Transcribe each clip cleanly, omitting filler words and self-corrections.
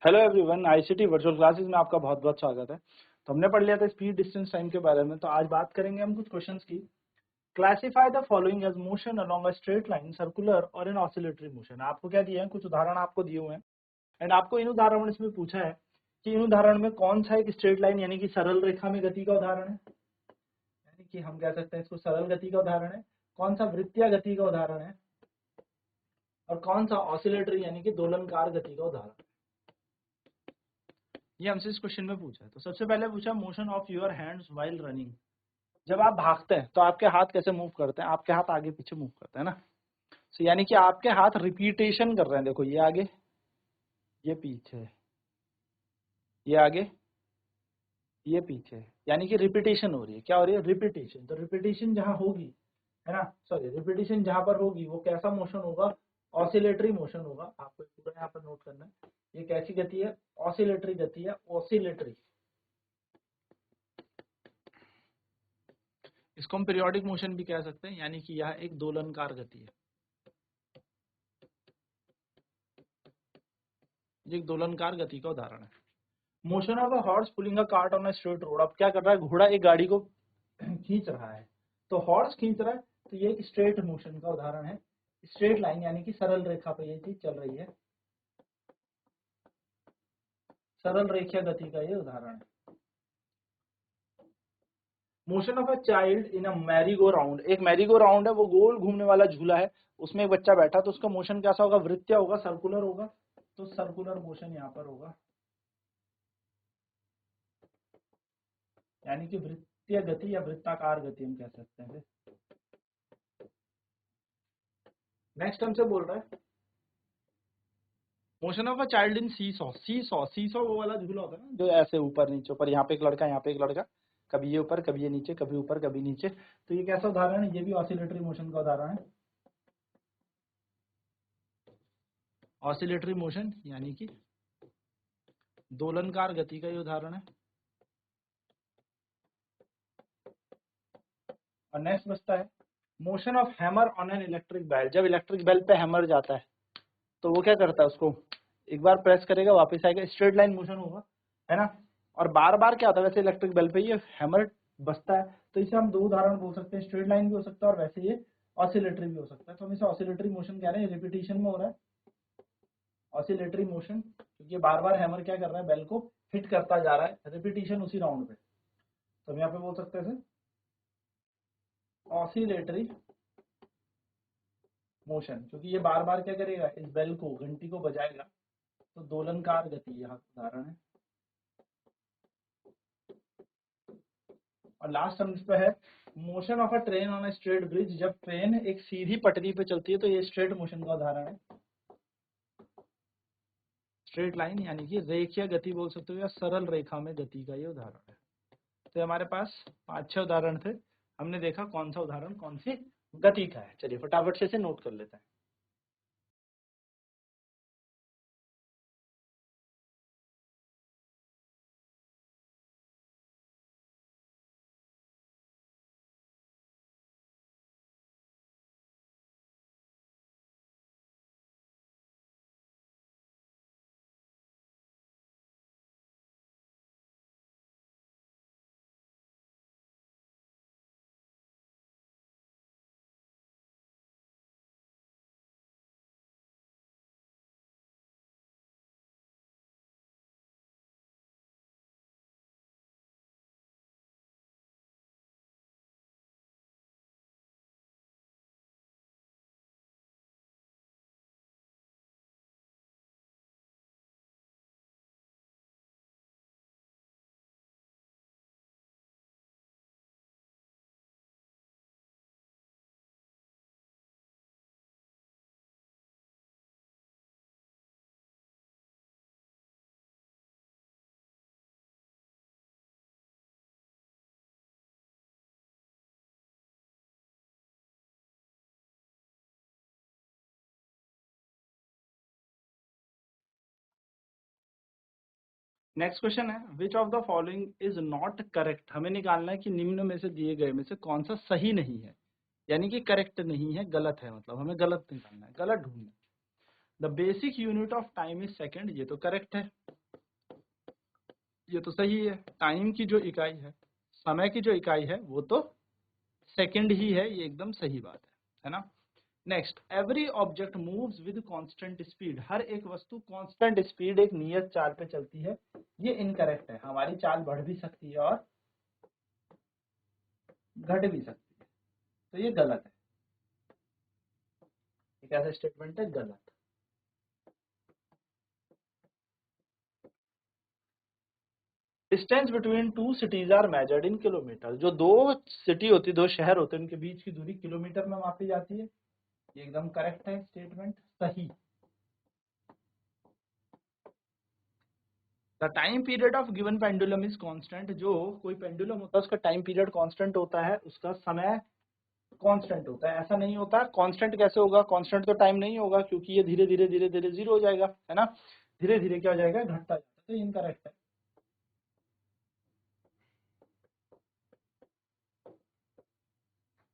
Hello everyone, ICT virtual classes में आपका बहुत बहुत स्वागत है। तो हमने पढ़ लिया था स्पीड डिस्टेंस टाइम के बारे में। तो आज बात करेंगे हम कुछ क्वेश्चंस की। Classify the following as motion along a straight line, circular और इन ऑसिलेटरी मोशन। आपको क्या दिए हैं, कुछ उदाहरण आपको दिए हुए हैं एंड आपको इन उदाहरण इसमें पूछा है कि इन उदाहरण में कौन सा एक स्ट्रेट लाइन यानी कि सरल रेखा में गति का उदाहरण है, यानी कि हम कह सकते हैं इसको सरल गति का उदाहरण है, कौन सा वृत्तीय गति का उदाहरण है और कौन सा ऑसिलेटरी यानी कि दोलनकार गति का उदाहरण है। ये हमसे इस क्वेश्चन में पूछा है। तो सबसे पहले पूछा motion of your hands while running. जब आप भागते हैं तो आपके हाथ कैसे मूव करते हैं, आपके हाथ आगे पीछे मूव करते हैं ना। सो यानी कि आपके हाथ रिपीटेशन कर रहे हैं। देखो ये आगे, ये पीछे, ये आगे, ये पीछे, यानी कि रिपीटेशन हो रही है। क्या हो रही है? रिपीटेशन। तो रिपीटेशन जहां होगी, है ना, सॉरी, रिपीटेशन जहां पर होगी वो कैसा मोशन होगा? ऑसिलेटरी मोशन होगा। आपको पूरा यहाँ पर नोट करना है। ये कैसी गति है? ऑसिलेटरी गति है, ऑसिलेटरी। इसको हम पीरियोडिक मोशन भी कह सकते हैं, यानी कि यह एक दोलनकार गति है। ये एक दोलनकार गति का उदाहरण है। Motion of a horse pulling a cart on a straight road. अब क्या कर रहा है? घोड़ा एक गाड़ी को खींच रहा है। तो हॉर्स खींच रहा है, तो ये एक स्ट्रेट मोशन का उदाहरण है। स्ट्रेट लाइन यानी कि सरल रेखा पे ये चीज चल रही है। सरल रेखीय गति का ये उदाहरण है। Motion of a child in a merry go round. एक मैरी गो राउंड है, वो गोल घूमने वाला झूला है, उसमें एक बच्चा बैठा, तो उसका मोशन कैसा होगा? वृत्तीय होगा, सर्कुलर होगा। तो सर्कुलर मोशन यहाँ पर होगा, यानी कि वृत्तीय गति या वृत्ताकार गति हम कह सकते हैं। नेक्स्ट हमसे बोल रहा है motion of a child in seesaw. Seesaw वो वाला झूला होता है ना, जो ऐसे ऊपर नीचे ऊपर, यहाँ पे एक लड़का, यहाँ पे एक लड़का, कभी ये ऊपर कभी ये नीचे, कभी ऊपर कभी नीचे। तो ये कैसा उदाहरण है? ये भी ऑसिलेटरी मोशन का उदाहरण है। ऑसिलेटरी मोशन यानी कि दोलनकार गति का ये उदाहरण है। और नेक्स्ट बचता है motion of hammer on an electric bell. जब इलेक्ट्रिक बेल पे हैमर जाता है तो वो क्या करता है? उसको एक बार प्रेस करेगा, वापस आएगा, स्ट्रेट लाइन मोशन होगा, है ना। और बार बार क्या होता है? वैसे इलेक्ट्रिक बेल पे ये हैमर बजता है। तो इसे हम दो उदाहरण बोल सकते हैं, स्ट्रेट लाइन भी हो सकता है और वैसे ये ऑसिलेटरी भी हो सकता है। तो हम इसे ऑसिलेटरी मोशन कह रहे हैं, रिपीटेशन में हो रहा है ऑसिलेटरी मोशन, क्योंकि ये बार बार हैमर क्या कर रहा है? बेल को हिट करता जा रहा है, रिपीटेशन उसी राउंड पे। तो हम यहाँ पे बोल सकते हैं ऑसिलेटरी मोशन, क्योंकि ये बार बार क्या करेगा? इस बेल को, घंटी को बजाएगा। तो दोलनकार गति यहाँ उदाहरण है। और लास्ट हम इस पे है motion of a train on a straight bridge. जब ट्रेन एक सीधी पटरी पे चलती है तो ये स्ट्रेट मोशन का उदाहरण है। स्ट्रेट लाइन यानी कि रेखीय गति बोल सकते हो, या सरल रेखा में गति का ये उदाहरण है। तो हमारे पास 5-6 उदाहरण थे। हमने देखा कौन सा उदाहरण कौन सी गति का है। चलिए फटाफट से इसे नोट कर लेते हैं। नेक्स्ट क्वेश्चन है which of the following is not correct. हमें निकालना है कि निम्न में से दिए गए में से कौन सा सही नहीं है, यानी कि करेक्ट नहीं है, गलत है। मतलब हमें गलत निकालना है, गलत ढूंढना है। The basic unit of time is second, ये तो करेक्ट है, ये तो सही है। टाइम की जो इकाई है, समय की जो इकाई है वो तो सेकेंड ही है, ये एकदम सही बात है ना। Next, every object moves with constant speed, हर एक वस्तु कांस्टेंट स्पीड एक नियत चाल पे चलती है, ये इनकरेक्ट है। हमारी चाल बढ़ भी सकती है और घट भी सकती है, तो ये गलत है। एक ऐसा स्टेटमेंट है गलत। Distance between two cities are measured in kilometre, जो दो सिटी होती, दो शहर होते हैं, उनके बीच की दूरी किलोमीटर में मापी जाती है, ये एकदम करेक्ट है स्टेटमेंट, सही। The time period of given pendulum is constant, जो कोई पेंडुलम होता है उसका टाइम पीरियड कांस्टेंट होता है, उसका समय कांस्टेंट होता है। ऐसा नहीं होता, कांस्टेंट कैसे होगा, कांस्टेंट तो टाइम नहीं होगा, क्योंकि ये धीरे धीरे धीरे धीरे जीरो हो जाएगा, है ना, धीरे धीरे क्या हो जाएगा, घटता जाएगा, तो ये इनकरेक्ट है।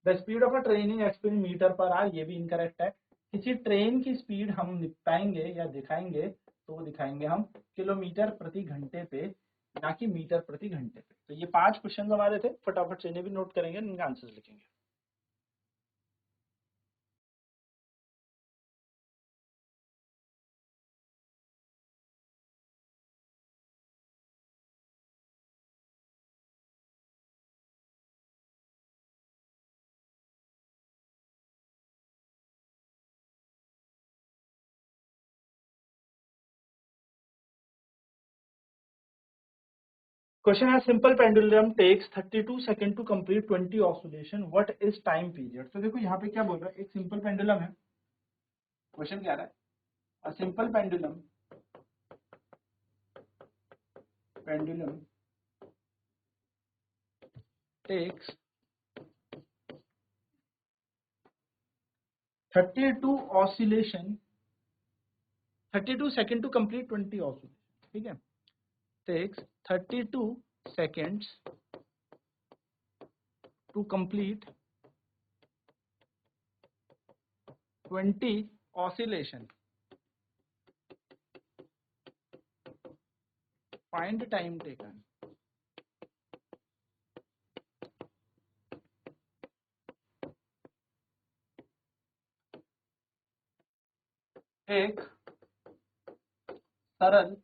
The speed of a train is expressed metre per hour, ये भी इनकरेक्ट है। किसी ट्रेन की स्पीड हम निपटाएंगे या दिखाएंगे तो वो दिखाएंगे हम किलोमीटर प्रति घंटे पे, ना कि मीटर प्रति घंटे पे। तो ये 5 क्वेश्चन हमारे थे, फटाफट से इन्हें भी नोट करेंगे, इनके आंसर्स लिखेंगे। Question है, simple pendulum takes 32 seconds to complete 20 oscillation. What is time period? तो देखो यहाँ पे क्या बोल रहा है, एक सिंपल पेंडुलम है, क्वेश्चन क्या रहा है, a simple pendulum takes 32 oscillation 32 seconds to complete 20 oscillation, ठीक है, takes 32 seconds to complete 20 oscillation. Find time taken. एक सरल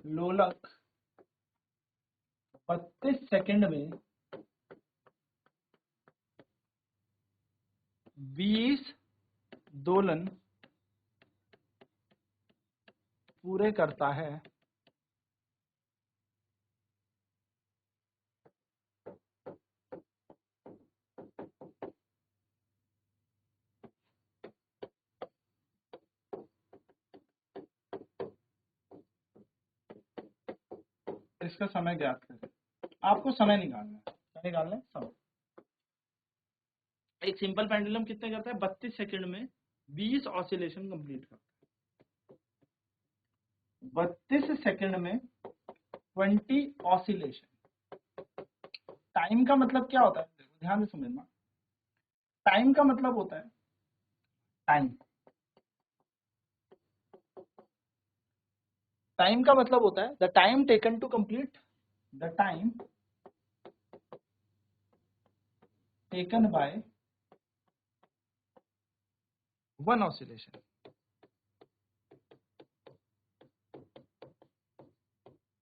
लोलक 32 सेकंड में 20 दोलन पूरे करता है, इसका समय ज्ञात करें। आपको समय निकालना है, क्या निकालना है, समय। एक सिंपल पेंडुलम कितने करता है, 32 सेकंड में 20 ऑसिलेशन कंप्लीट करता है, 32 सेकंड में 20 ऑसिलेशन। टाइम का मतलब क्या होता है, ध्यान से समझना, टाइम का मतलब होता है टाइम, टाइम का मतलब होता है the time taken to complete, the time taken by one oscillation.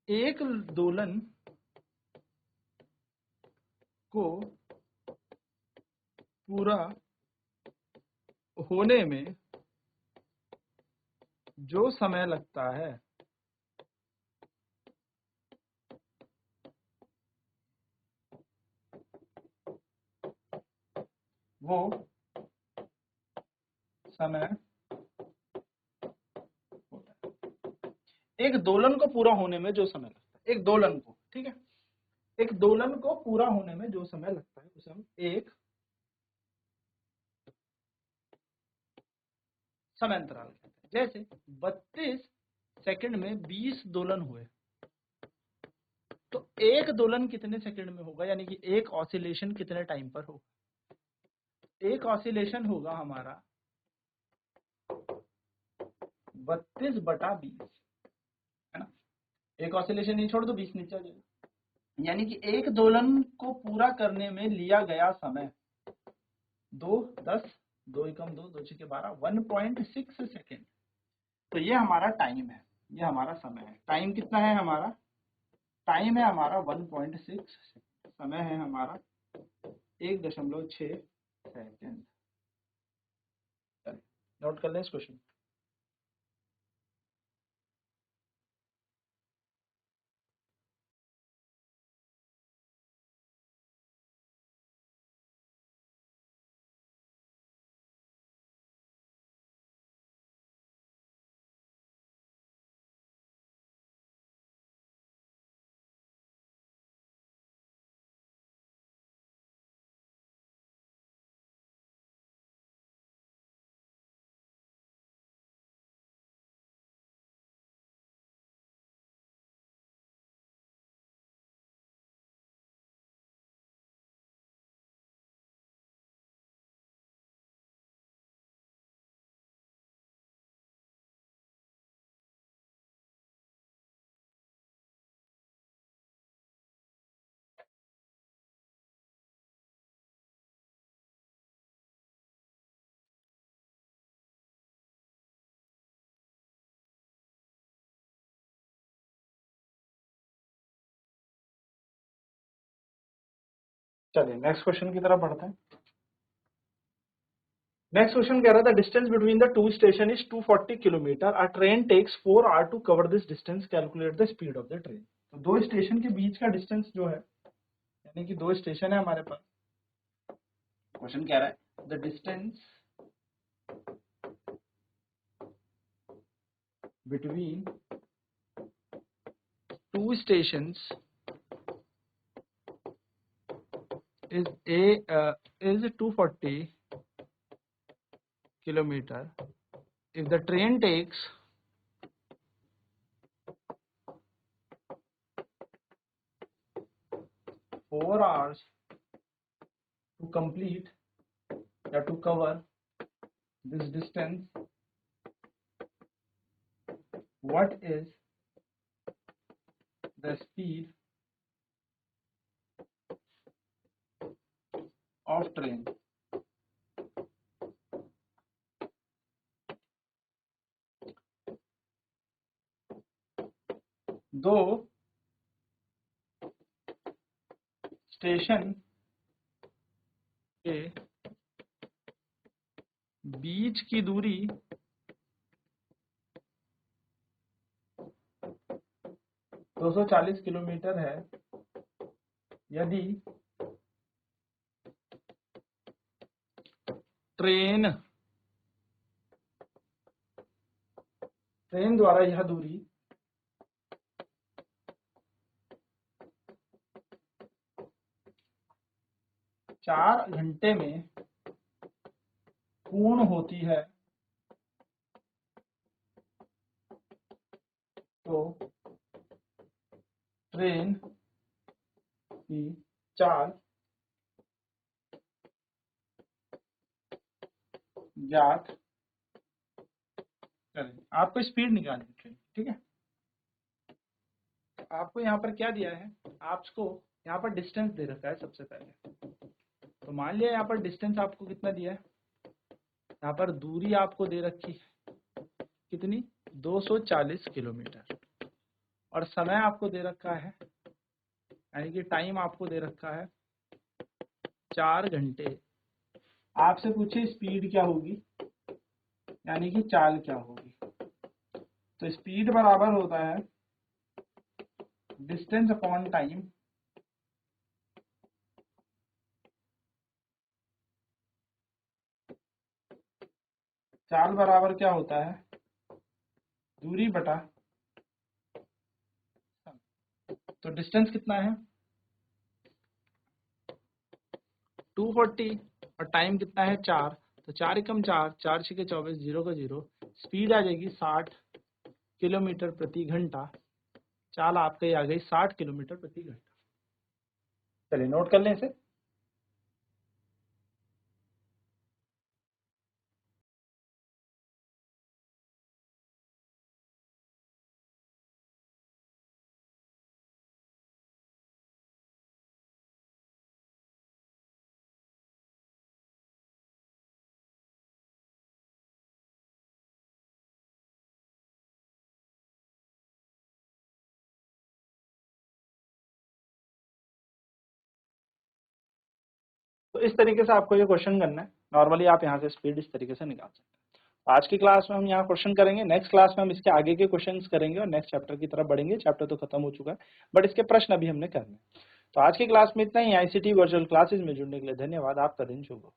एक दोलन को पूरा होने में जो समय लगता है वो समय होता है। एक दोलन को पूरा होने में जो समय लगता है, एक दोलन को, ठीक है, एक दोलन को पूरा होने में जो समय लगता है उसे हम एक समय अंतराल कहते हैं। जैसे 32 सेकंड में 20 दोलन हुए, तो एक दोलन कितने सेकंड में होगा, यानी कि एक ऑसिलेशन कितने टाइम पर होगा, एक ऑसिलेशन होगा हमारा 32/20 है ना। एक ऑसिलेशन नहीं छोड़ दो 20 नीचे आ जाएगा। यानी कि एक दोलन को पूरा करने में लिया गया समय 2 10 2 एकम 2 2 छके 12 1.6 सेकेंड। तो ये हमारा टाइम है, ये हमारा समय है। टाइम कितना है हमारा? टाइम है हमारा 1.6 समय है हमारा 1.6 सेकेंड। नोट कर लें इस क्वेश्चन। चलिए नेक्स्ट क्वेश्चन की तरफ बढ़ते हैं। नेक्स्ट क्वेश्चन कह रहा था distance between the two station is 240 kilometre. A train takes 4 hour to cover this distance, calculate the speed of the train. तो दो स्टेशन के बीच का डिस्टेंस जो है, यानी कि दो स्टेशन है हमारे पास। क्वेश्चन कह रहा है the distance between to stations is 240 kilometer. If the train takes 4 hours to complete or to cover this distance, what is the speed of train? दो स्टेशन के बीच की दूरी 240 किलोमीटर है यदि ट्रेन द्वारा यह दूरी 4 घंटे में पूर्ण होती है, तो ट्रेन की चाल ज्ञात करें। आपको स्पीड निकालनी है ट्रेन, ठीक है। आपको यहाँ पर क्या दिया है, आपको यहाँ पर डिस्टेंस दे रखा है सबसे पहले। तो मान लिया यहाँ पर डिस्टेंस आपको कितना दिया है, यहाँ पर दूरी आपको दे रखी है कितनी, 240 किलोमीटर, और समय आपको दे रखा है, यानी कि टाइम आपको दे रखा है 4 घंटे। आपसे पूछे स्पीड क्या होगी, यानी कि चाल क्या होगी। तो स्पीड बराबर होता है डिस्टेंस अपॉन टाइम, चाल बराबर क्या होता है, दूरी बटा। तो डिस्टेंस कितना है 240 और टाइम कितना है 4, तो 4 एकम 4 4 छके 24 0 का 0। स्पीड आ जाएगी 60 किलोमीटर प्रति घंटा। चाल आपके आ गई 60 किलोमीटर प्रति घंटा। चलिए नोट कर लें इसे। तो इस तरीके से आपको ये क्वेश्चन करना है। नॉर्मली आप यहाँ से स्पीड इस तरीके से निकाल सकते हैं। आज की क्लास में हम यहाँ क्वेश्चन करेंगे, नेक्स्ट क्लास में हम इसके आगे के क्वेश्चंस करेंगे और नेक्स्ट चैप्टर की तरफ बढ़ेंगे। चैप्टर तो खत्म हो चुका है बट इसके प्रश्न अभी हमने करने हैं। तो आज की क्लास में इतना ही। आईसीटी वर्चुअल क्लासेस में जुड़ने के लिए धन्यवाद। आपका दिन शुभ हो।